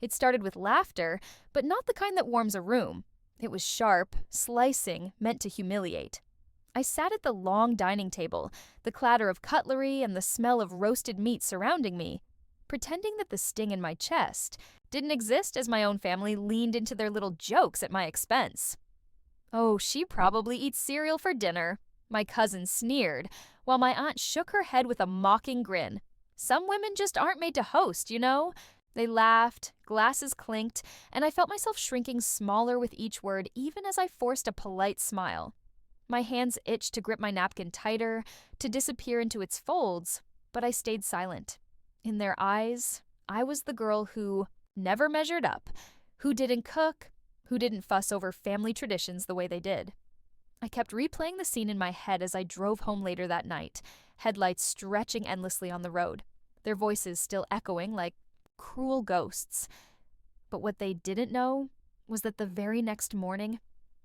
It started with laughter, but not the kind that warms a room. It was sharp, slicing, meant to humiliate. I sat at the long dining table, the clatter of cutlery and the smell of roasted meat surrounding me, pretending that the sting in my chest didn't exist as my own family leaned into their little jokes at my expense. "Oh, she probably eats cereal for dinner," my cousin sneered, while my aunt shook her head with a mocking grin. "Some women just aren't made to host, you know?" They laughed, glasses clinked, and I felt myself shrinking smaller with each word even as I forced a polite smile. My hands itched to grip my napkin tighter, to disappear into its folds, but I stayed silent. In their eyes, I was the girl who never measured up, who didn't cook, who didn't fuss over family traditions the way they did. I kept replaying the scene in my head as I drove home later that night, headlights stretching endlessly on the road, their voices still echoing like cruel ghosts. But what they didn't know was that the very next morning,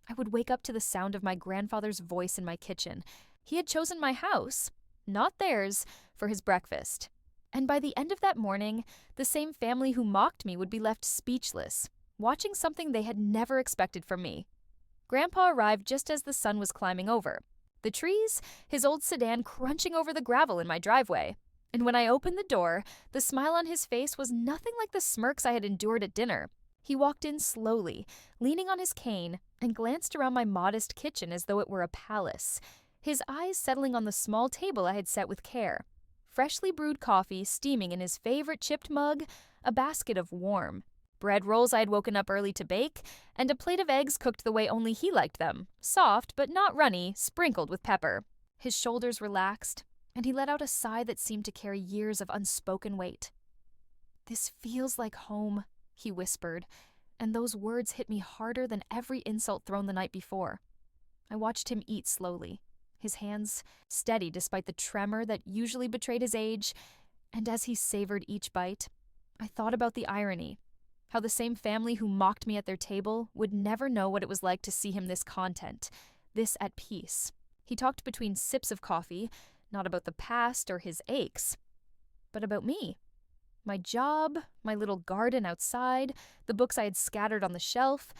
I would wake up to the sound of my grandfather's voice in my kitchen. He had chosen my house, not theirs, for his breakfast. And by the end of that morning, the same family who mocked me would be left speechless, watching something they had never expected from me. Grandpa arrived just as the sun was climbing over. The trees, his old sedan crunching over the gravel in my driveway. And when I opened the door, the smile on his face was nothing like the smirks I had endured at dinner. He walked in slowly, leaning on his cane, and glanced around my modest kitchen as though it were a palace, his eyes settling on the small table I had set with care. Freshly brewed coffee steaming in his favorite chipped mug, a basket of warm bread rolls I had woken up early to bake, and a plate of eggs cooked the way only he liked them, soft but not runny, sprinkled with pepper. His shoulders relaxed, and he let out a sigh that seemed to carry years of unspoken weight. "This feels like home," he whispered, and those words hit me harder than every insult thrown the night before. I watched him eat slowly, his hands steady despite the tremor that usually betrayed his age, and as he savored each bite, I thought about the irony, how the same family who mocked me at their table would never know what it was like to see him this content, this at peace. He talked between sips of coffee, not about the past or his aches, but about me. My job, my little garden outside, the books I had scattered on the shelf.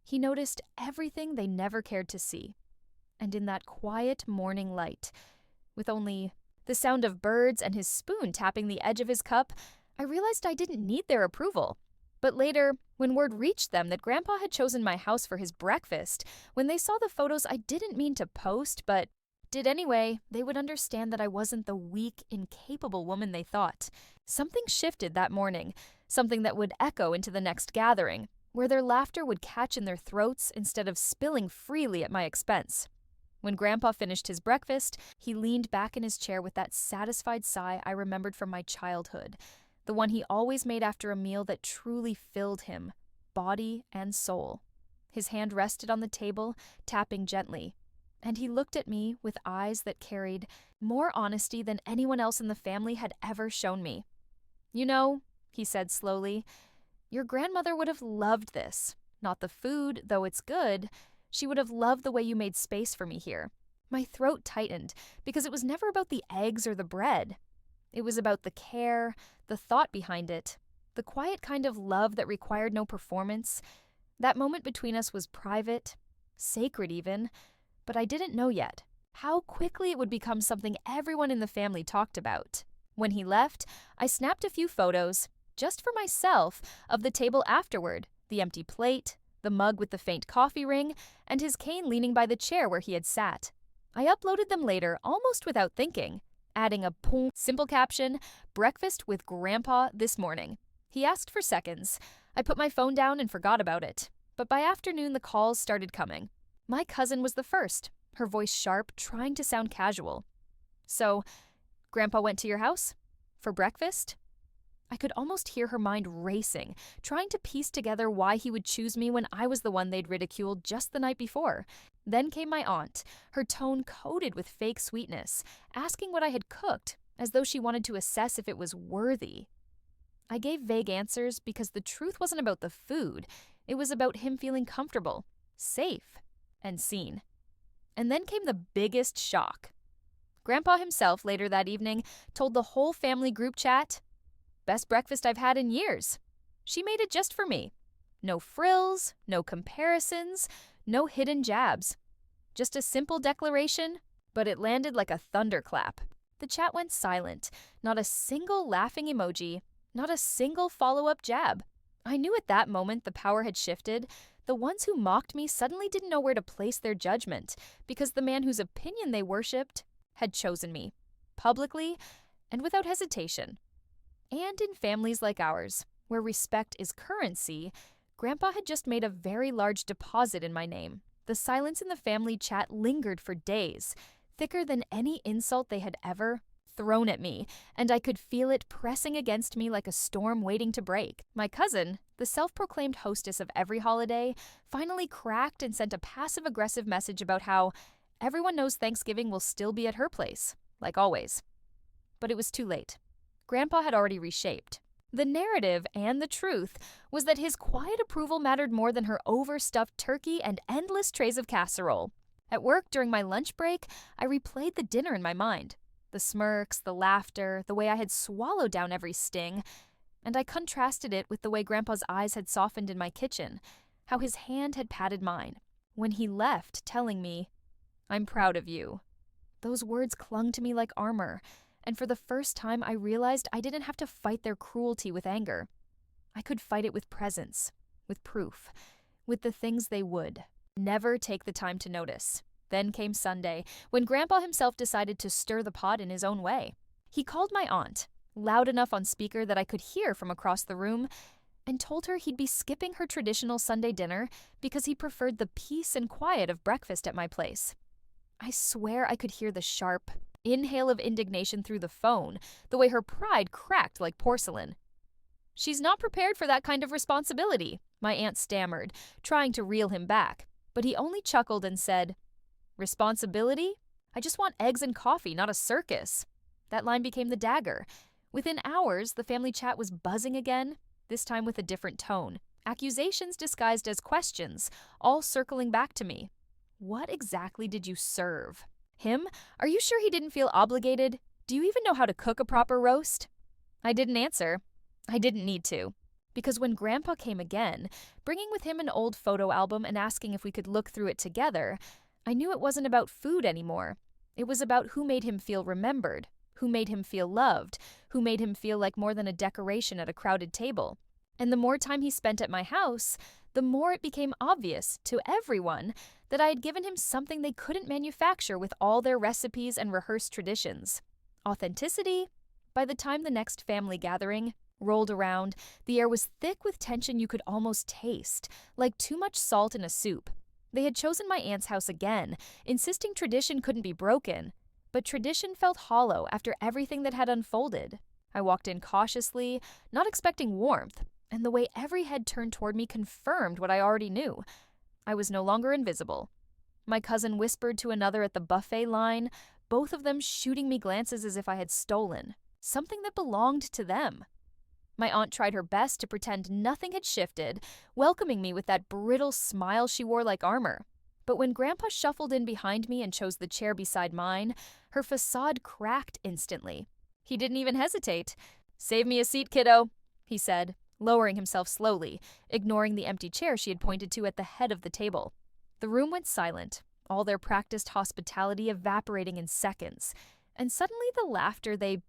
He noticed everything they never cared to see. And in that quiet morning light, with only the sound of birds and his spoon tapping the edge of his cup, I realized I didn't need their approval. But later, when word reached them that Grandpa had chosen my house for his breakfast, when they saw the photos I didn't mean to post but did anyway, they would understand that I wasn't the weak, incapable woman they thought. Something shifted that morning, something that would echo into the next gathering, where their laughter would catch in their throats instead of spilling freely at my expense. When Grandpa finished his breakfast, he leaned back in his chair with that satisfied sigh I remembered from my childhood, the one he always made after a meal that truly filled him, body and soul. His hand rested on the table, tapping gently, and he looked at me with eyes that carried more honesty than anyone else in the family had ever shown me. "You know," he said slowly, "your grandmother would have loved this. Not the food, though it's good. She would have loved the way you made space for me here." My throat tightened, because it was never about the eggs or the bread. It was about the care, the thought behind it, the quiet kind of love that required no performance. That moment between us was private, sacred even, but I didn't know yet how quickly it would become something everyone in the family talked about. When he left, I snapped a few photos, just for myself, of the table afterward, the empty plate, the mug with the faint coffee ring, and his cane leaning by the chair where he had sat. I uploaded them later almost without thinking, adding a simple caption, "Breakfast with Grandpa this morning." He asked for seconds. I put my phone down and forgot about it. But by afternoon, the calls started coming. My cousin was the first, her voice sharp, trying to sound casual. "So, Grandpa went to your house? For breakfast?" I could almost hear her mind racing, trying to piece together why he would choose me when I was the one they'd ridiculed just the night before. Then came my aunt, her tone coated with fake sweetness, asking what I had cooked, as though she wanted to assess if it was worthy. I gave vague answers because the truth wasn't about the food. It was about him feeling comfortable, safe, and seen. And then came the biggest shock. Grandpa himself, later that evening, told the whole family group chat, "Best breakfast I've had in years." She made it just for me. No frills, no comparisons, no hidden jabs. Just a simple declaration, but it landed like a thunderclap. The chat went silent, not a single laughing emoji, not a single follow-up jab. I knew at that moment the power had shifted. The ones who mocked me suddenly didn't know where to place their judgment because the man whose opinion they worshipped had chosen me, publicly and without hesitation. And in families like ours, where respect is currency, Grandpa had just made a very large deposit in my name. The silence in the family chat lingered for days, thicker than any insult they had ever thrown at me, and I could feel it pressing against me like a storm waiting to break. My cousin, the self-proclaimed hostess of every holiday, finally cracked and sent a passive-aggressive message about how everyone knows Thanksgiving will still be at her place, like always. But it was too late. Grandpa had already reshaped. The narrative and the truth was that his quiet approval mattered more than her overstuffed turkey and endless trays of casserole. At work, during my lunch break, I replayed the dinner in my mind. The smirks, the laughter, the way I had swallowed down every sting, and I contrasted it with the way Grandpa's eyes had softened in my kitchen, how his hand had patted mine, when he left, telling me, "I'm proud of you." Those words clung to me like armor, and for the first time I realized I didn't have to fight their cruelty with anger. I could fight it with presence, with proof, with the things they would never take the time to notice. Then came Sunday, when Grandpa himself decided to stir the pot in his own way. He called my aunt, loud enough on speaker that I could hear from across the room, and told her he'd be skipping her traditional Sunday dinner because he preferred the peace and quiet of breakfast at my place. I swear I could hear the sharp inhale of indignation through the phone, the way her pride cracked like porcelain. "She's not prepared for that kind of responsibility," my aunt stammered, trying to reel him back, but he only chuckled and said, "Responsibility? I just want eggs and coffee, not a circus." That line became the dagger. Within hours, the family chat was buzzing again, this time with a different tone. Accusations disguised as questions, all circling back to me. What exactly did you serve? Him? Are you sure he didn't feel obligated? Do you even know how to cook a proper roast? I didn't answer. I didn't need to. Because when Grandpa came again, bringing with him an old photo album and asking if we could look through it together, I knew it wasn't about food anymore. It was about who made him feel remembered, who made him feel loved, who made him feel like more than a decoration at a crowded table. And the more time he spent at my house, the more it became obvious to everyone that I had given him something they couldn't manufacture with all their recipes and rehearsed traditions. Authenticity? By the time the next family gathering rolled around, the air was thick with tension you could almost taste, like too much salt in a soup. They had chosen my aunt's house again, insisting tradition couldn't be broken, but tradition felt hollow after everything that had unfolded. I walked in cautiously, not expecting warmth, and the way every head turned toward me confirmed what I already knew. I was no longer invisible. My cousin whispered to another at the buffet line, both of them shooting me glances as if I had stolen something that belonged to them. My aunt tried her best to pretend nothing had shifted, welcoming me with that brittle smile she wore like armor. But when Grandpa shuffled in behind me and chose the chair beside mine, her facade cracked instantly. He didn't even hesitate. "Save me a seat, kiddo," he said, lowering himself slowly, ignoring the empty chair she had pointed to at the head of the table. The room went silent, all their practiced hospitality evaporating in seconds, and suddenly the laughter they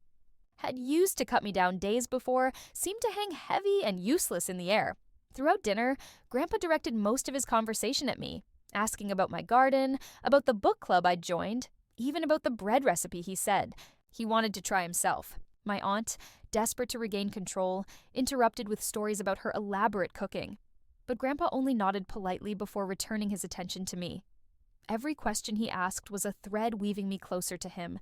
had used to cut me down days before seemed to hang heavy and useless in the air. Throughout dinner, Grandpa directed most of his conversation at me, asking about my garden, about the book club I'd joined, even about the bread recipe he said he wanted to try himself. My aunt, desperate to regain control, interrupted with stories about her elaborate cooking. But Grandpa only nodded politely before returning his attention to me. Every question he asked was a thread weaving me closer to him,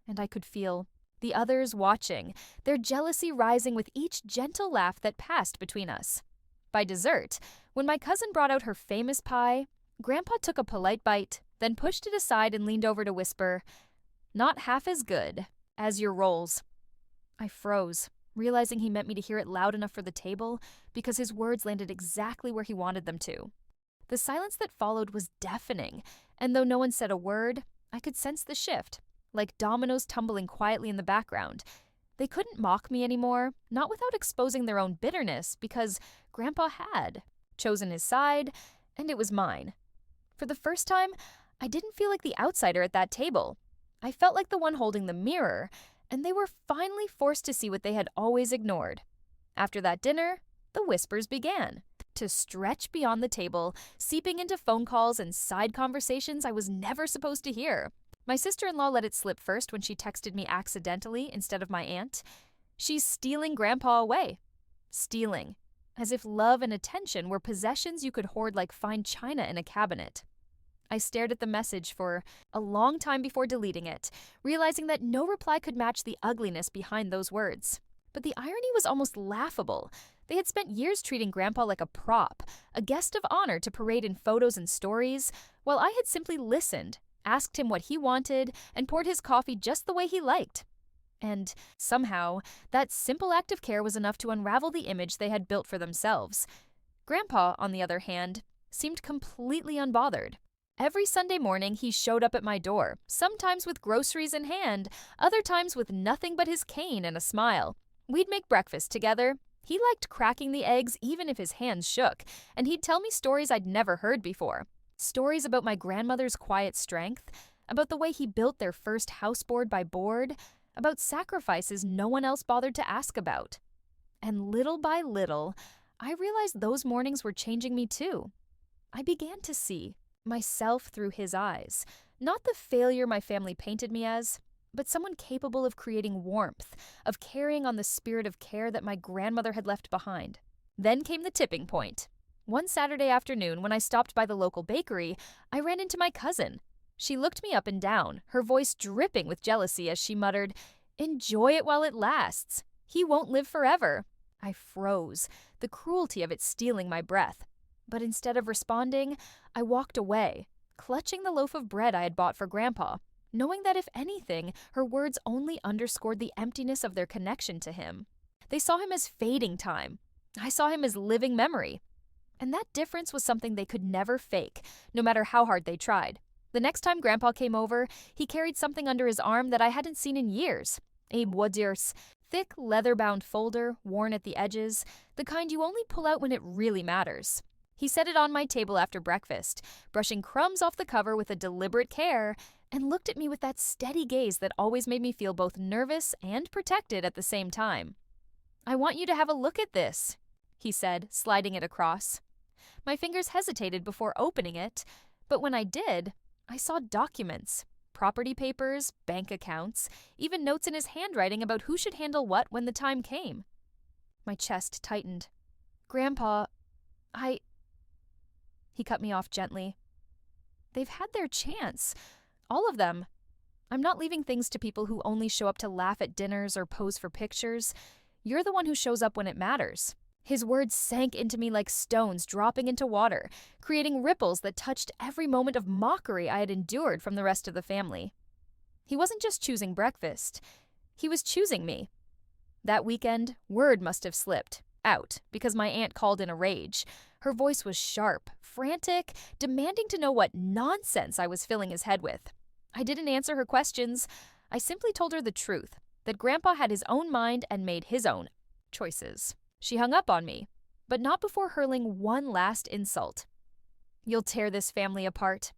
and I could feel the others watching, their jealousy rising with each gentle laugh that passed between us. By dessert, when my cousin brought out her famous pie, Grandpa took a polite bite, then pushed it aside and leaned over to whisper, "Not half as good as your rolls." I froze, realizing he meant me to hear it loud enough for the table because his words landed exactly where he wanted them to. The silence that followed was deafening, and though no one said a word, I could sense the shift, like dominoes tumbling quietly in the background. They couldn't mock me anymore, not without exposing their own bitterness, because Grandpa had chosen his side, and it was mine. For the first time, I didn't feel like the outsider at that table. I felt like the one holding the mirror, and they were finally forced to see what they had always ignored. After that dinner, the whispers began to stretch beyond the table, seeping into phone calls and side conversations I was never supposed to hear. My sister-in-law let it slip first when she texted me accidentally instead of my aunt. She's stealing Grandpa away. Stealing. As if love and attention were possessions you could hoard like fine china in a cabinet. I stared at the message for a long time before deleting it, realizing that no reply could match the ugliness behind those words. But the irony was almost laughable. They had spent years treating Grandpa like a prop, a guest of honor to parade in photos and stories, while I had simply listened, asked him what he wanted, and poured his coffee just the way he liked. And somehow, that simple act of care was enough to unravel the image they had built for themselves. Grandpa, on the other hand, seemed completely unbothered. Every Sunday morning, he showed up at my door, sometimes with groceries in hand, other times with nothing but his cane and a smile. We'd make breakfast together. He liked cracking the eggs even if his hands shook, and he'd tell me stories I'd never heard before. Stories about my grandmother's quiet strength, about the way he built their first house board by board, about sacrifices no one else bothered to ask about. And little by little, I realized those mornings were changing me too. I began to see myself through his eyes, not the failure my family painted me as, but someone capable of creating warmth, of carrying on the spirit of care that my grandmother had left behind. Then came the tipping point. One Saturday afternoon, when I stopped by the local bakery, I ran into my cousin. She looked me up and down, her voice dripping with jealousy as she muttered, "Enjoy it while it lasts. He won't live forever." I froze, the cruelty of it stealing my breath. But instead of responding, I walked away, clutching the loaf of bread I had bought for Grandpa, knowing that if anything, her words only underscored the emptiness of their connection to him. They saw him as fading time. I saw him as living memory. And that difference was something they could never fake, no matter how hard they tried. The next time Grandpa came over, he carried something under his arm that I hadn't seen in years. A Wodiers, thick leather-bound folder, worn at the edges, the kind you only pull out when it really matters. He set it on my table after breakfast, brushing crumbs off the cover with a deliberate care, and looked at me with that steady gaze that always made me feel both nervous and protected at the same time. "I want you to have a look at this," he said, sliding it across. My fingers hesitated before opening it, but when I did, I saw documents, property papers, bank accounts, even notes in his handwriting about who should handle what when the time came. My chest tightened. "Grandpa, He cut me off gently. "They've had their chance. All of them. I'm not leaving things to people who only show up to laugh at dinners or pose for pictures. You're the one who shows up when it matters." His words sank into me like stones dropping into water, creating ripples that touched every moment of mockery I had endured from the rest of the family. He wasn't just choosing breakfast. He was choosing me. That weekend, word must have slipped out because my aunt called in a rage. Her voice was sharp, frantic, demanding to know what nonsense I was filling his head with. I didn't answer her questions. I simply told her the truth, that Grandpa had his own mind and made his own choices. She hung up on me, but not before hurling one last insult. "You'll tear this family apart."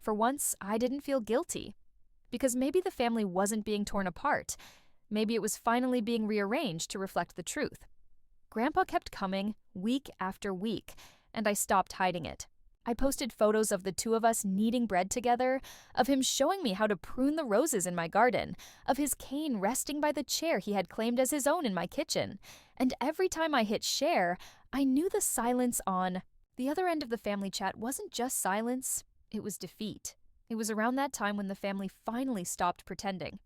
For once, I didn't feel guilty, because maybe the family wasn't being torn apart. Maybe it was finally being rearranged to reflect the truth. Grandpa kept coming, week after week, and I stopped hiding it. I posted photos of the two of us kneading bread together, of him showing me how to prune the roses in my garden, of his cane resting by the chair he had claimed as his own in my kitchen. And every time I hit share, I knew the silence on the other end of the family chat wasn't just silence, it was defeat. It was around that time when the family finally stopped pretending.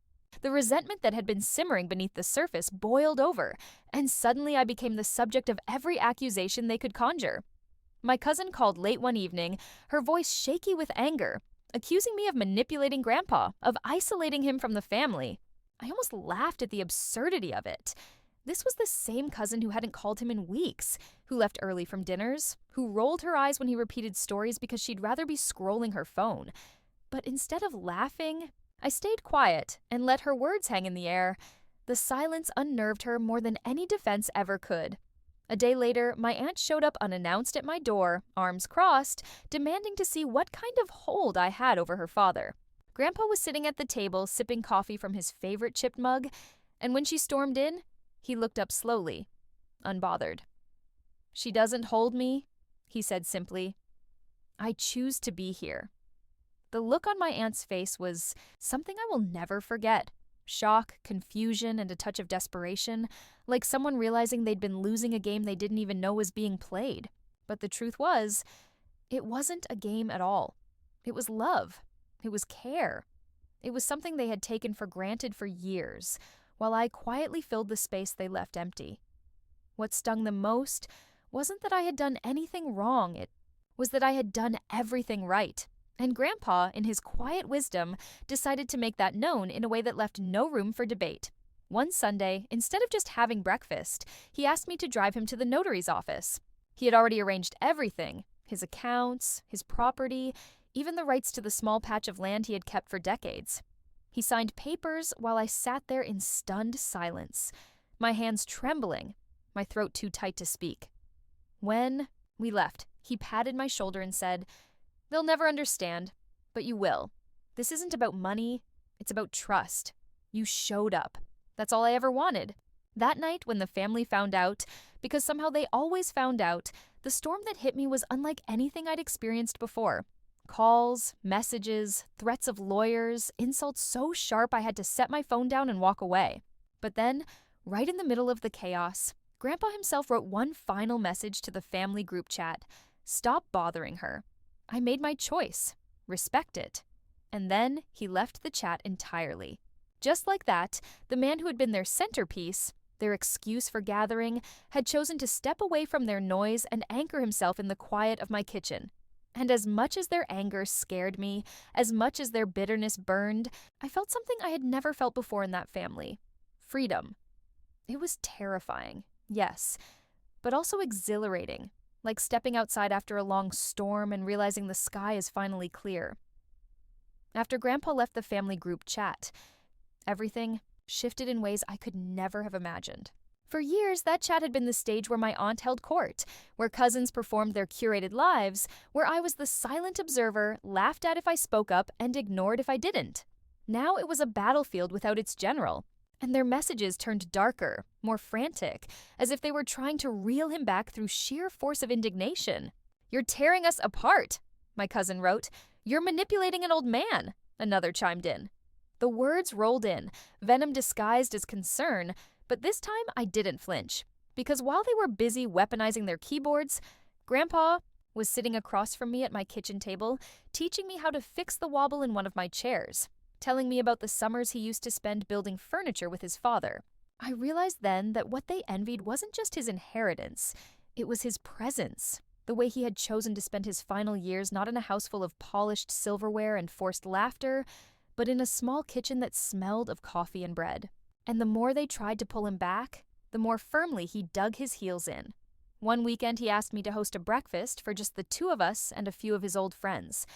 The resentment that had been simmering beneath the surface boiled over, and suddenly I became the subject of every accusation they could conjure. My cousin called late one evening, her voice shaky with anger, accusing me of manipulating Grandpa, of isolating him from the family. I almost laughed at the absurdity of it. This was the same cousin who hadn't called him in weeks, who left early from dinners, who rolled her eyes when he repeated stories because she'd rather be scrolling her phone. But instead of laughing, I stayed quiet and let her words hang in the air. The silence unnerved her more than any defense ever could. A day later, my aunt showed up unannounced at my door, arms crossed, demanding to see what kind of hold I had over her father. Grandpa was sitting at the table, sipping coffee from his favorite chipped mug, and when she stormed in, he looked up slowly, unbothered. "She doesn't hold me," he said simply. "I choose to be here." The look on my aunt's face was something I will never forget. Shock, confusion, and a touch of desperation, like someone realizing they'd been losing a game they didn't even know was being played. But the truth was, it wasn't a game at all. It was love. It was care. It was something they had taken for granted for years, while I quietly filled the space they left empty. What stung them most wasn't that I had done anything wrong, it was that I had done everything right. And Grandpa, in his quiet wisdom, decided to make that known in a way that left no room for debate. One Sunday, instead of just having breakfast, he asked me to drive him to the notary's office. He had already arranged everything: his accounts, his property, even the rights to the small patch of land he had kept for decades. He signed papers while I sat there in stunned silence, my hands trembling, my throat too tight to speak. When we left, he patted my shoulder and said, "They'll never understand, but you will. This isn't about money, it's about trust. You showed up. That's all I ever wanted." That night, when the family found out, because somehow they always found out, the storm that hit me was unlike anything I'd experienced before. Calls, messages, threats of lawyers, insults so sharp I had to set my phone down and walk away. But then, right in the middle of the chaos, Grandpa himself wrote one final message to the family group chat: "Stop bothering her." I made my choice. Respect it. And then he left the chat entirely. Just like that, the man who had been their centerpiece, their excuse for gathering, had chosen to step away from their noise and anchor himself in the quiet of my kitchen. And as much as their anger scared me, as much as their bitterness burned, I felt something I had never felt before in that family: freedom. It was terrifying, yes, but also exhilarating. Like stepping outside after a long storm and realizing the sky is finally clear. After Grandpa left the family group chat, everything shifted in ways I could never have imagined. For years, that chat had been the stage where my aunt held court, where cousins performed their curated lives, where I was the silent observer, laughed at if I spoke up, and ignored if I didn't. Now it was a battlefield without its general. And their messages turned darker, more frantic, as if they were trying to reel him back through sheer force of indignation. "You're tearing us apart," my cousin wrote. "You're manipulating an old man," another chimed in. The words rolled in, venom disguised as concern, but this time I didn't flinch, because while they were busy weaponizing their keyboards, Grandpa was sitting across from me at my kitchen table, teaching me how to fix the wobble in one of my chairs, telling me about the summers he used to spend building furniture with his father. I realized then that what they envied wasn't just his inheritance, it was his presence. The way he had chosen to spend his final years not in a house full of polished silverware and forced laughter, but in a small kitchen that smelled of coffee and bread. And the more they tried to pull him back, the more firmly he dug his heels in. One weekend he asked me to host a breakfast for just the two of us and a few of his old friends.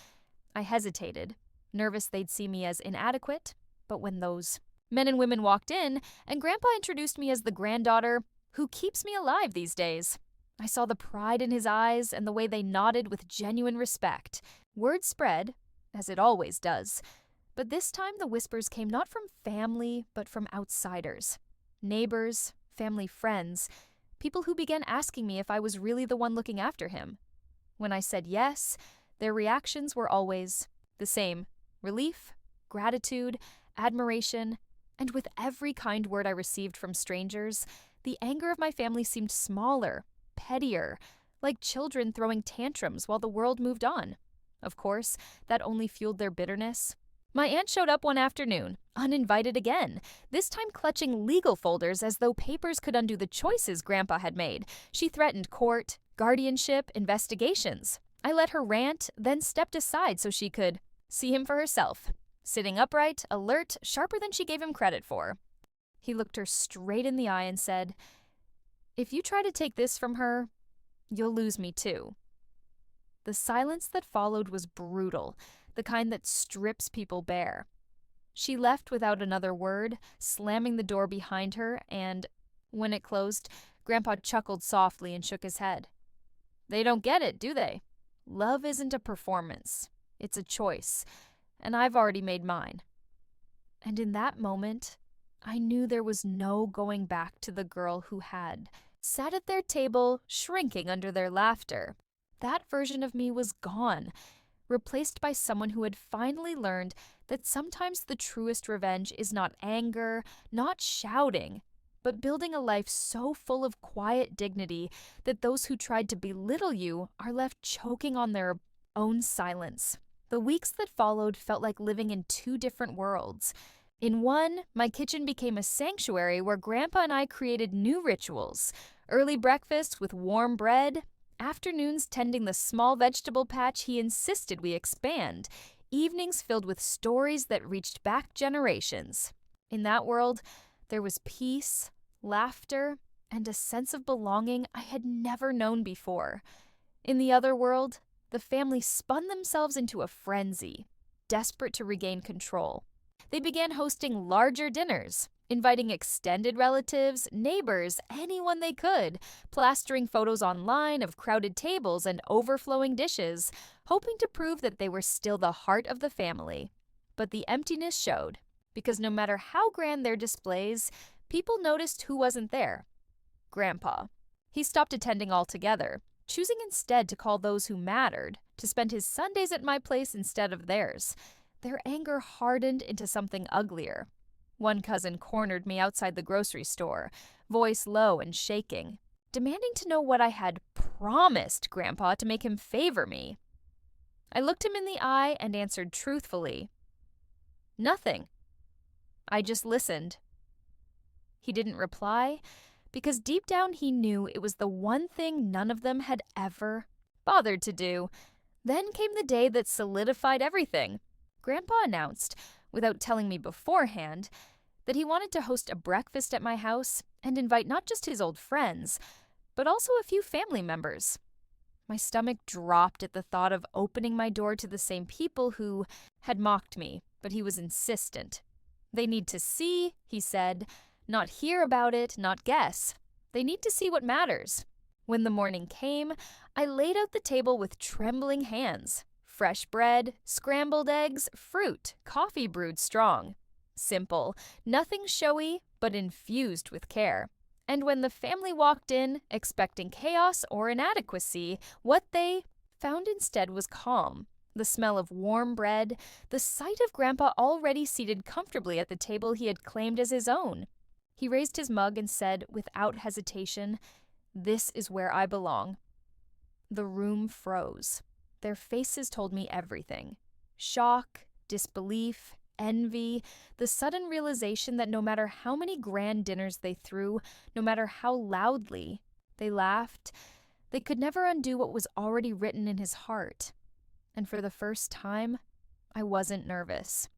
I hesitated, nervous they'd see me as inadequate, but when those men and women walked in, and Grandpa introduced me as the granddaughter who keeps me alive these days, I saw the pride in his eyes and the way they nodded with genuine respect. Word spread, as it always does, but this time the whispers came not from family, but from outsiders. Neighbors, family friends, people who began asking me if I was really the one looking after him. When I said yes, their reactions were always the same: relief, gratitude, admiration, and with every kind word I received from strangers, the anger of my family seemed smaller, pettier, like children throwing tantrums while the world moved on. Of course, that only fueled their bitterness. My aunt showed up one afternoon, uninvited again, this time clutching legal folders as though papers could undo the choices Grandpa had made. She threatened court, guardianship, investigations. I let her rant, then stepped aside so she could see him for herself, sitting upright, alert, sharper than she gave him credit for. He looked her straight in the eye and said, "If you try to take this from her, you'll lose me too." The silence that followed was brutal, the kind that strips people bare. She left without another word, slamming the door behind her, and when it closed, Grandpa chuckled softly and shook his head. They don't get it, do they? Love isn't a performance. It's a choice, and I've already made mine. And in that moment, I knew there was no going back to the girl who had sat at their table, shrinking under their laughter. That version of me was gone, replaced by someone who had finally learned that sometimes the truest revenge is not anger, not shouting, but building a life so full of quiet dignity that those who tried to belittle you are left choking on their own silence. The weeks that followed felt like living in two different worlds. In one, my kitchen became a sanctuary where Grandpa and I created new rituals. Early breakfasts with warm bread, afternoons tending the small vegetable patch he insisted we expand, evenings filled with stories that reached back generations. In that world, there was peace, laughter, and a sense of belonging I had never known before. In the other world, the family spun themselves into a frenzy, desperate to regain control. They began hosting larger dinners, inviting extended relatives, neighbors, anyone they could, plastering photos online of crowded tables and overflowing dishes, hoping to prove that they were still the heart of the family. But the emptiness showed, because no matter how grand their displays, people noticed who wasn't there. Grandpa. He stopped attending altogether, choosing instead to call those who mattered, to spend his Sundays at my place instead of theirs. Their anger hardened into something uglier. One cousin cornered me outside the grocery store, voice low and shaking, demanding to know what I had promised Grandpa to make him favor me. I looked him in the eye and answered truthfully, "Nothing. I just listened." He didn't reply, because deep down he knew it was the one thing none of them had ever bothered to do. Then came the day that solidified everything. Grandpa announced, without telling me beforehand, that he wanted to host a breakfast at my house and invite not just his old friends, but also a few family members. My stomach dropped at the thought of opening my door to the same people who had mocked me, but he was insistent. They need to see, he said, not hear about it, not guess. They need to see what matters. When the morning came, I laid out the table with trembling hands. Fresh bread, scrambled eggs, fruit, coffee brewed strong. Simple, nothing showy, but infused with care. And when the family walked in, expecting chaos or inadequacy, what they found instead was calm. The smell of warm bread, the sight of Grandpa already seated comfortably at the table he had claimed as his own. He raised his mug and said, without hesitation, "This is where I belong." The room froze. Their faces told me everything. Shock, disbelief, envy, the sudden realization that no matter how many grand dinners they threw, no matter how loudly they laughed, they could never undo what was already written in his heart. And for the first time, I wasn't nervous.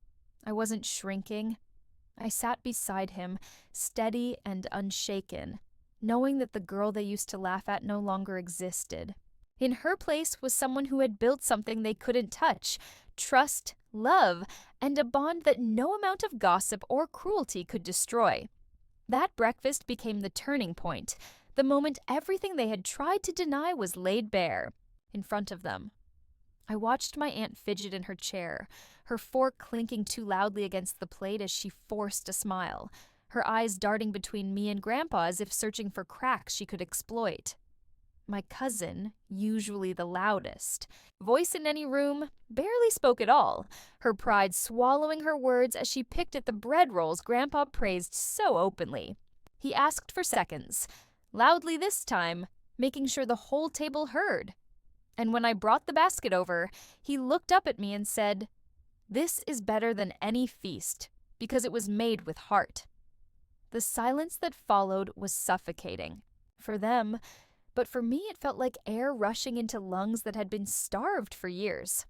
I wasn't shrinking. I sat beside him, steady and unshaken, knowing that the girl they used to laugh at no longer existed. In her place was someone who had built something they couldn't touch, trust, love, and a bond that no amount of gossip or cruelty could destroy. That breakfast became the turning point, the moment everything they had tried to deny was laid bare in front of them. I watched my aunt fidget in her chair, her fork clinking too loudly against the plate as she forced a smile, her eyes darting between me and Grandpa as if searching for cracks she could exploit. My cousin, usually the loudest, voice in any room, barely spoke at all, her pride swallowing her words as she picked at the bread rolls Grandpa praised so openly. He asked for seconds, loudly this time, making sure the whole table heard. And when I brought the basket over, he looked up at me and said, "This is better than any feast, because it was made with heart." The silence that followed was suffocating. For them, but for me it felt like air rushing into lungs that had been starved for years.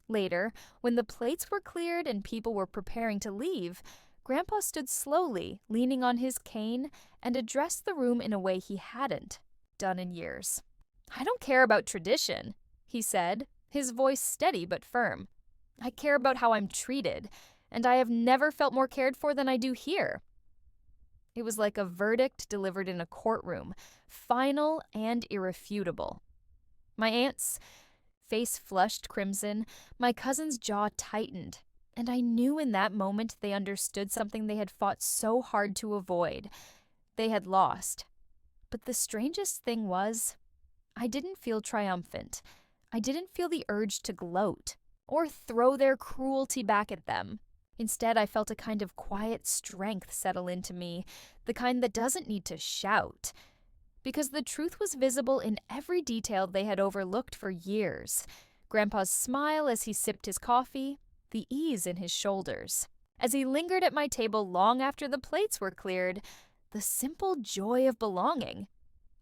Later, when the plates were cleared and people were preparing to leave, Grandpa stood slowly, leaning on his cane, and addressed the room in a way he hadn't done in years. "I don't care about tradition," he said, his voice steady but firm. "I care about how I'm treated. and I have never felt more cared for than I do here. It was like a verdict delivered in a courtroom, final and irrefutable. My aunt's face flushed crimson, my cousin's jaw tightened, and I knew in that moment they understood something they had fought so hard to avoid. They had lost. But the strangest thing was, I didn't feel triumphant. I didn't feel the urge to gloat or throw their cruelty back at them. Instead, I felt a kind of quiet strength settle into me, the kind that doesn't need to shout. Because the truth was visible in every detail they had overlooked for years. Grandpa's smile as he sipped his coffee, the ease in his shoulders. As he lingered at my table long after the plates were cleared, the simple joy of belonging.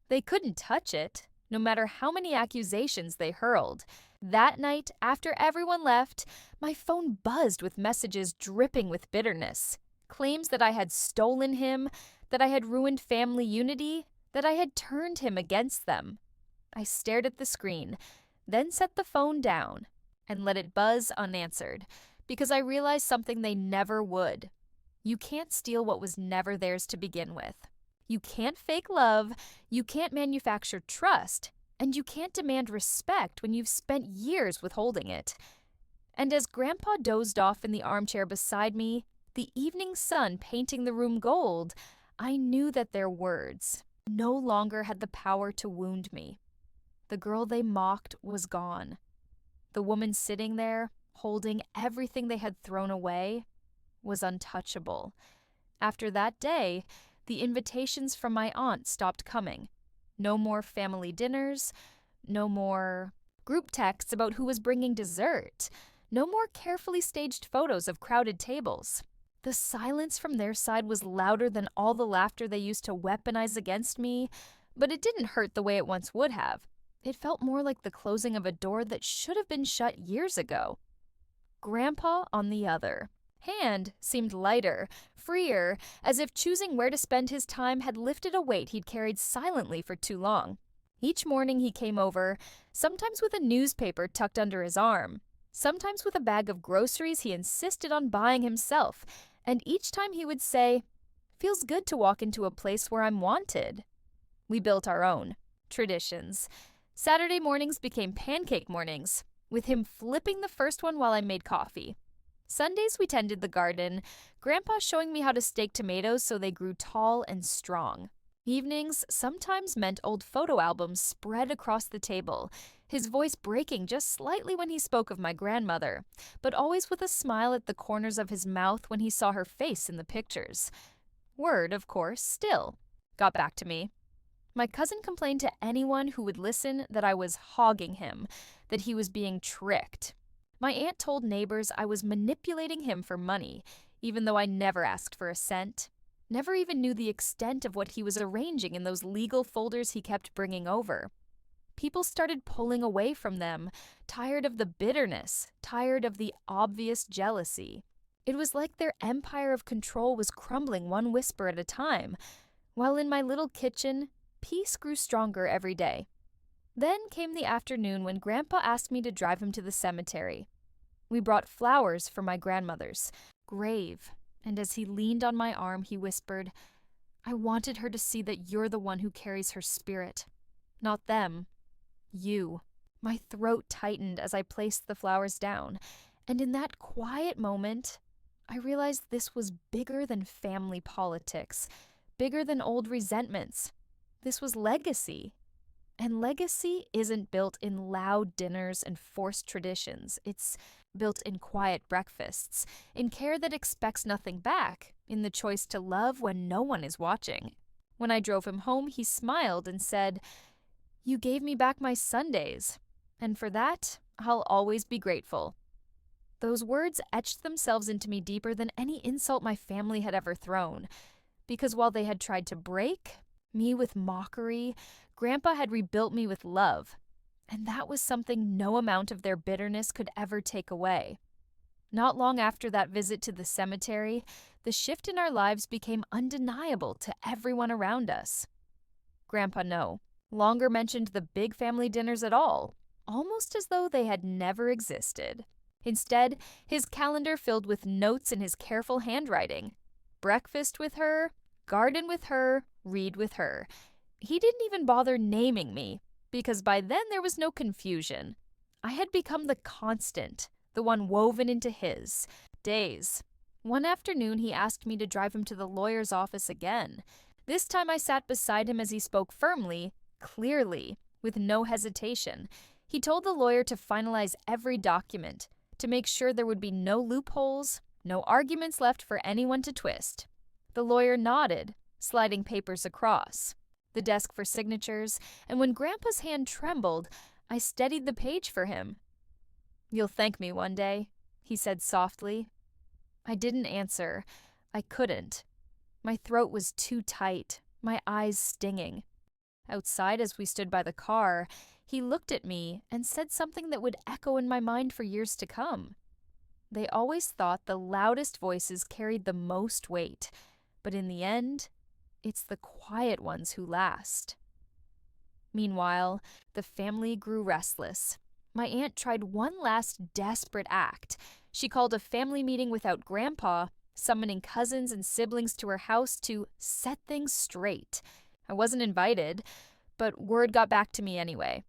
They couldn't touch it, no matter how many accusations they hurled. That night, after everyone left, my phone buzzed with messages dripping with bitterness. Claims that I had stolen him, that I had ruined family unity, that I had turned him against them. I stared at the screen, then set the phone down and let it buzz unanswered, because I realized something they never would. You can't steal what was never theirs to begin with. You can't fake love, you can't manufacture trust, and you can't demand respect when you've spent years withholding it. And as Grandpa dozed off in the armchair beside me, the evening sun painting the room gold, I knew that their words no longer had the power to wound me. The girl they mocked was gone. The woman sitting there, holding everything they had thrown away, was untouchable. After that day, the invitations from my aunt stopped coming. No more family dinners, no more group texts about who was bringing dessert, no more carefully staged photos of crowded tables. The silence from their side was louder than all the laughter they used to weaponize against me, but it didn't hurt the way it once would have. It felt more like the closing of a door that should have been shut years ago. Grandpa, on the other hand, seemed lighter, freer, as if choosing where to spend his time had lifted a weight he'd carried silently for too long. Each morning he came over, sometimes with a newspaper tucked under his arm, sometimes with a bag of groceries he insisted on buying himself, and each time he would say, "Feels good to walk into a place where I'm wanted." We built our own traditions. Saturday mornings became pancake mornings, with him flipping the first one while I made coffee. Sundays we tended the garden, Grandpa showing me how to stake tomatoes so they grew tall and strong. Evenings sometimes meant old photo albums spread across the table, his voice breaking just slightly when he spoke of my grandmother, but always with a smile at the corners of his mouth when he saw her face in the pictures. Word, of course, still got back to me. My cousin complained to anyone who would listen that I was hogging him, that he was being tricked. My aunt told neighbors I was manipulating him for money, even though I never asked for a cent, never even knew the extent of what he was arranging in those legal folders he kept bringing over. People started pulling away from them, tired of the bitterness, tired of the obvious jealousy. It was like their empire of control was crumbling one whisper at a time, while in my little kitchen, peace grew stronger every day. Then came the afternoon when Grandpa asked me to drive him to the cemetery. We brought flowers for my grandmother's grave, and as he leaned on my arm, he whispered, "I wanted her to see that you're the one who carries her spirit. Not them. You." My throat tightened as I placed the flowers down, and in that quiet moment, I realized this was bigger than family politics, bigger than old resentments. This was legacy. And legacy isn't built in loud dinners and forced traditions. It's built in quiet breakfasts, in care that expects nothing back, in the choice to love when no one is watching. When I drove him home, he smiled and said, "You gave me back my Sundays, and for that, I'll always be grateful." Those words etched themselves into me deeper than any insult my family had ever thrown, because while they had tried to break me with mockery, Grandpa had rebuilt me with love, and that was something no amount of their bitterness could ever take away. Not long after that visit to the cemetery, the shift in our lives became undeniable to everyone around us. Grandpa no longer mentioned the big family dinners at all, almost as though they had never existed. Instead, his calendar filled with notes in his careful handwriting. Breakfast with her, garden with her, read with her. He didn't even bother naming me, because by then there was no confusion. I had become the constant, the one woven into his days. One afternoon, he asked me to drive him to the lawyer's office again. This time I sat beside him as he spoke firmly, clearly, with no hesitation. He told the lawyer to finalize every document, to make sure there would be no loopholes, no arguments left for anyone to twist. The lawyer nodded, sliding papers across the desk for signatures, and when Grandpa's hand trembled, I steadied the page for him. "You'll thank me one day," he said softly. I didn't answer. I couldn't. My throat was too tight, my eyes stinging. Outside, as we stood by the car, he looked at me and said something that would echo in my mind for years to come. They always thought the loudest voices carried the most weight, but in the end, it's the quiet ones who last. Meanwhile, the family grew restless. My aunt tried one last desperate act. She called a family meeting without Grandpa, summoning cousins and siblings to her house to set things straight. I wasn't invited, but word got back to me anyway.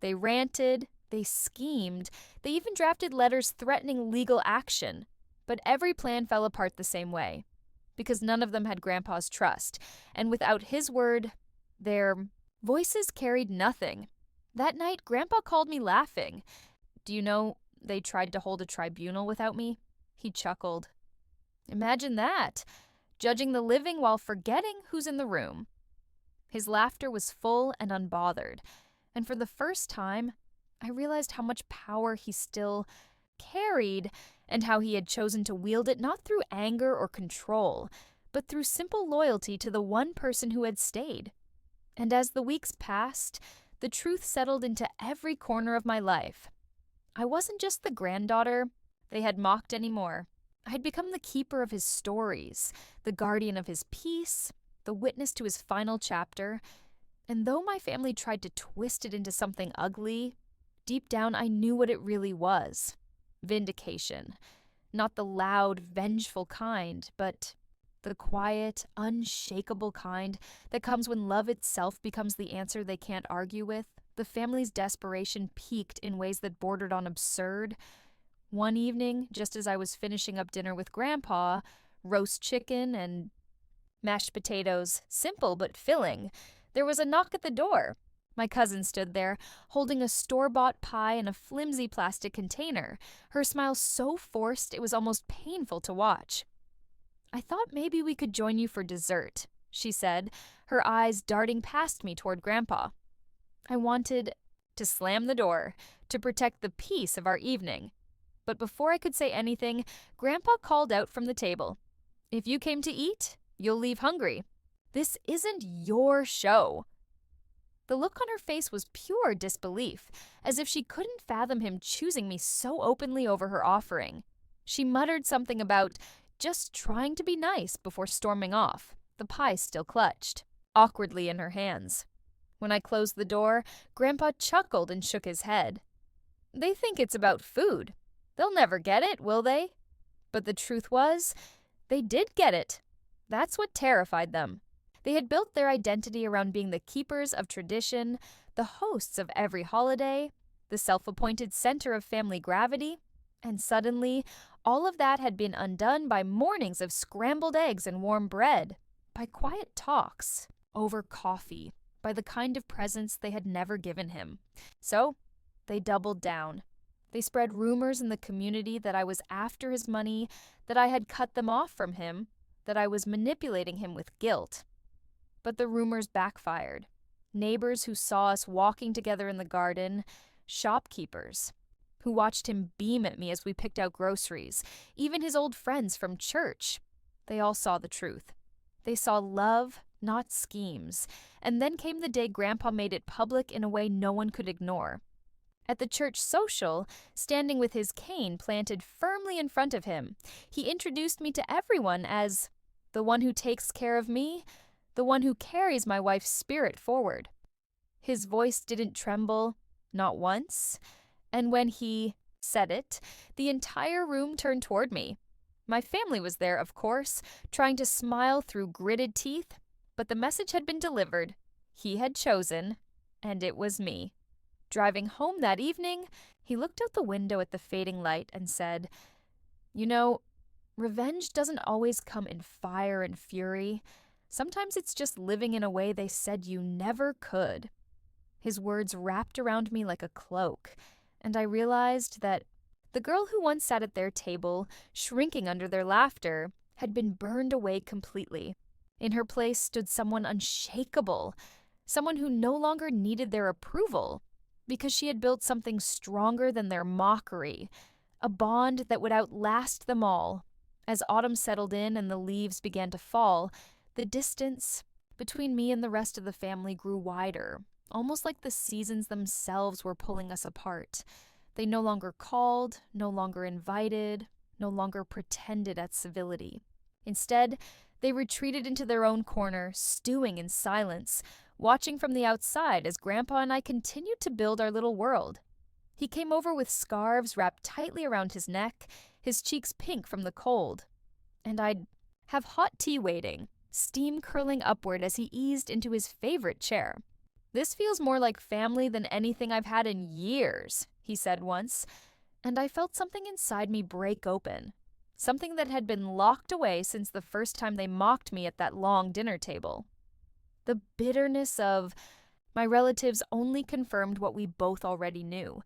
They ranted, they schemed, they even drafted letters threatening legal action. But every plan fell apart the same way, because none of them had Grandpa's trust, and without his word, their voices carried nothing. That night, Grandpa called me laughing. "Do you know, they tried to hold a tribunal without me?" He chuckled. Imagine that, judging the living while forgetting who's in the room. His laughter was full and unbothered, and for the first time, I realized how much power he still carried and how he had chosen to wield it not through anger or control, but through simple loyalty to the one person who had stayed. And as the weeks passed, the truth settled into every corner of my life. I wasn't just the granddaughter they had mocked anymore. I had become the keeper of his stories, the guardian of his peace, the witness to his final chapter. And though my family tried to twist it into something ugly, deep down I knew what it really was. Vindication. Not the loud, vengeful kind, but the quiet, unshakable kind that comes when love itself becomes the answer they can't argue with. The family's desperation peaked in ways that bordered on absurd. One evening, just as I was finishing up dinner with Grandpa, roast chicken and mashed potatoes, simple but filling, there was a knock at the door. My cousin stood there, holding a store-bought pie in a flimsy plastic container, her smile so forced it was almost painful to watch. "I thought maybe we could join you for dessert," she said, her eyes darting past me toward Grandpa. I wanted to slam the door, to protect the peace of our evening. But before I could say anything, Grandpa called out from the table, "If you came to eat, you'll leave hungry. This isn't your show." The look on her face was pure disbelief, as if she couldn't fathom him choosing me so openly over her offering. She muttered something about just trying to be nice before storming off, the pie still clutched, awkwardly in her hands. When I closed the door, Grandpa chuckled and shook his head. "They think it's about food. They'll never get it, will they?" But the truth was, they did get it. That's what terrified them. They had built their identity around being the keepers of tradition, the hosts of every holiday, the self-appointed center of family gravity, and suddenly, all of that had been undone by mornings of scrambled eggs and warm bread, by quiet talks over coffee, by the kind of presents they had never given him. So, they doubled down. They spread rumors in the community that I was after his money, that I had cut them off from him, that I was manipulating him with guilt. But the rumors backfired. Neighbors who saw us walking together in the garden, shopkeepers who watched him beam at me as we picked out groceries, even his old friends from church. They all saw the truth. They saw love, not schemes. And then came the day Grandpa made it public in a way no one could ignore. At the church social, standing with his cane planted firmly in front of him, he introduced me to everyone as the one who takes care of me, the one who carries my wife's spirit forward. His voice didn't tremble, not once, and when he Said it, the entire room turned toward me. My family was there, of course, trying to smile through gritted teeth, but the message had been delivered. He had chosen, and it was me. Driving home that evening, he looked out the window at the fading light and said, "You know, revenge doesn't always come in fire and fury. Sometimes it's just living in a way they said you never could." His words wrapped around me like a cloak, and I realized that the girl who once sat at their table, shrinking under their laughter, had been burned away completely. In her place stood someone unshakable, someone who no longer needed their approval, because she had built something stronger than their mockery, a bond that would outlast them all. As autumn settled in and the leaves began to fall, the distance between me and the rest of the family grew wider, almost like the seasons themselves were pulling us apart. They no longer called, no longer invited, no longer pretended at civility. Instead, they retreated into their own corner, stewing in silence, watching from the outside as Grandpa and I continued to build our little world. He came over with scarves wrapped tightly around his neck, his cheeks pink from the cold. And I'd have hot tea waiting, steam curling upward as he eased into his favorite chair. "This feels more like family than anything I've had in years," he said once, and I felt something inside me break open, something that had been locked away since the first time they mocked me at that long dinner table. The bitterness of my relatives only confirmed what we both already knew,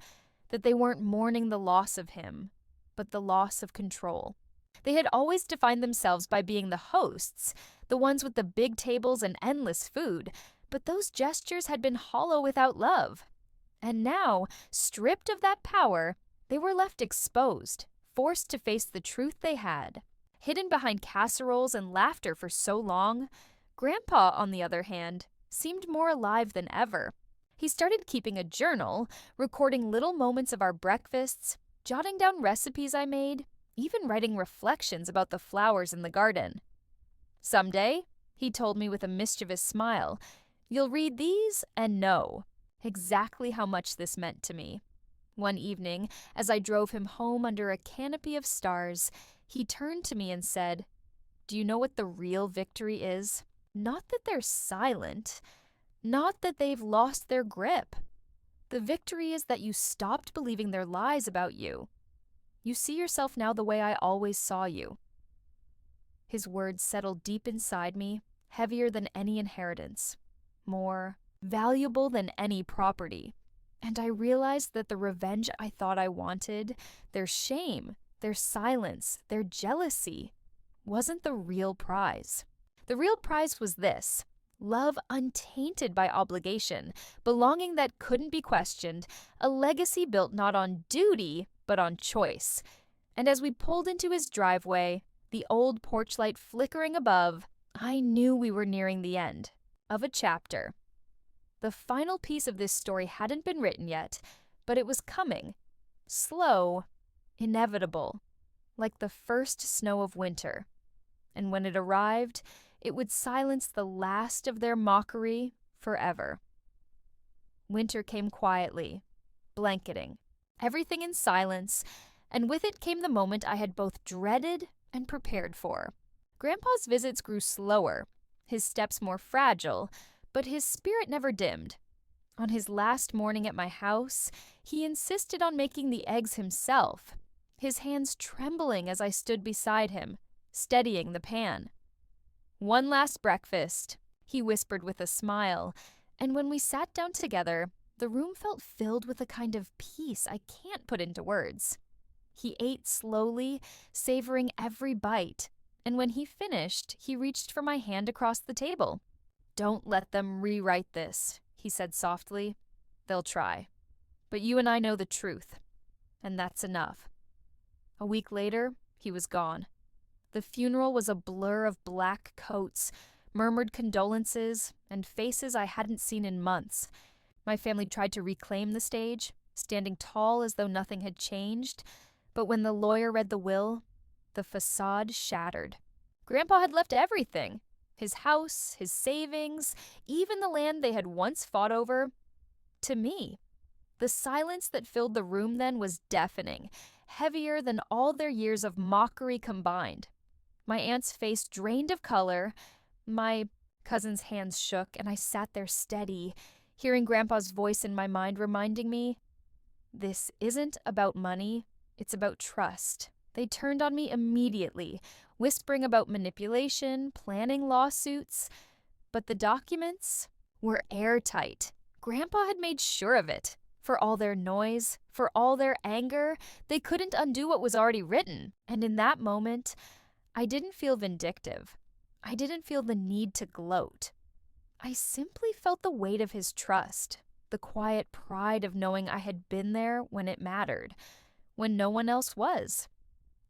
that they weren't mourning the loss of him, but the loss of control. They had always defined themselves by being the hosts, the ones with the big tables and endless food, but those gestures had been hollow without love. And now, stripped of that power, they were left exposed, forced to face the truth they had. Hidden behind casseroles and laughter for so long, Grandpa, on the other hand, seemed more alive than ever. He started keeping a journal, recording little moments of our breakfasts, jotting down recipes I made, even writing reflections about the flowers in the garden. "Someday," he told me with a mischievous smile, "you'll read these and know exactly how much this meant to me." One evening, as I drove him home under a canopy of stars, he turned to me and said, "Do you know what the real victory is? Not that they're silent, not that they've lost their grip. The victory is that you stopped believing their lies about you. You see yourself now the way I always saw you." His words settled deep inside me, heavier than any inheritance, more valuable than any property. And I realized that the revenge I thought I wanted, their shame, their silence, their jealousy, wasn't the real prize. The real prize was this: love untainted by obligation, belonging that couldn't be questioned, a legacy built not on duty, but on choice. And as we pulled into his driveway, the old porch light flickering above, I knew we were nearing the end of a chapter. The final piece of this story hadn't been written yet, but it was coming. Slow, inevitable, like the first snow of winter. And when it arrived, it would silence the last of their mockery forever. Winter came quietly, blanketing everything in silence, and with it came the moment I had both dreaded and prepared for. Grandpa's visits grew slower, his steps more fragile, but his spirit never dimmed. On his last morning at my house, he insisted on making the eggs himself, his hands trembling as I stood beside him, steadying the pan. "One last breakfast," he whispered with a smile, and when we sat down together, the room felt filled with a kind of peace I can't put into words. He ate slowly, savoring every bite, and when he finished, he reached for my hand across the table. "Don't let them rewrite this," he said softly. "They'll try. But you and I know the truth, and that's enough." A week later, he was gone. The funeral was a blur of black coats, murmured condolences, and faces I hadn't seen in months. My family tried to reclaim the stage, standing tall as though nothing had changed, but when the lawyer read the will, the facade shattered. Grandpa had left everything: his house, his savings, even the land they had once fought over, to me. The silence that filled the room then was deafening, heavier than all their years of mockery combined. My aunt's face drained of color, my cousin's hands shook, and I sat there steady, hearing Grandpa's voice in my mind reminding me, "This isn't about money, it's about trust." They turned on me immediately, whispering about manipulation, planning lawsuits, but the documents were airtight. Grandpa had made sure of it. For all their noise, for all their anger, they couldn't undo what was already written. And in that moment, I didn't feel vindictive. I didn't feel the need to gloat. I simply felt the weight of his trust, the quiet pride of knowing I had been there when it mattered, when no one else was.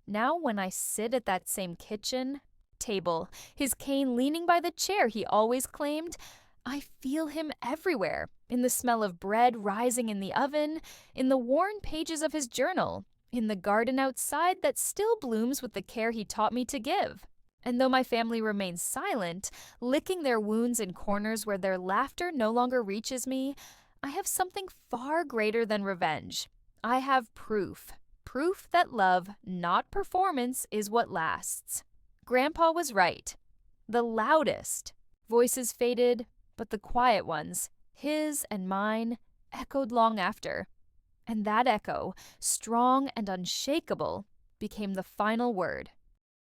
Now when I sit at that same kitchen table, his cane leaning by the chair he always claimed, I feel him everywhere, in the smell of bread rising in the oven, in the worn pages of his journal, in the garden outside that still blooms with the care he taught me to give. And though my family remains silent, licking their wounds in corners where their laughter no longer reaches me, I have something far greater than revenge. I have proof. Proof that love, not performance, is what lasts. Grandpa was right. The loudest voices faded, but the quiet ones, his and mine, echoed long after. And that echo, strong and unshakable, became the final word.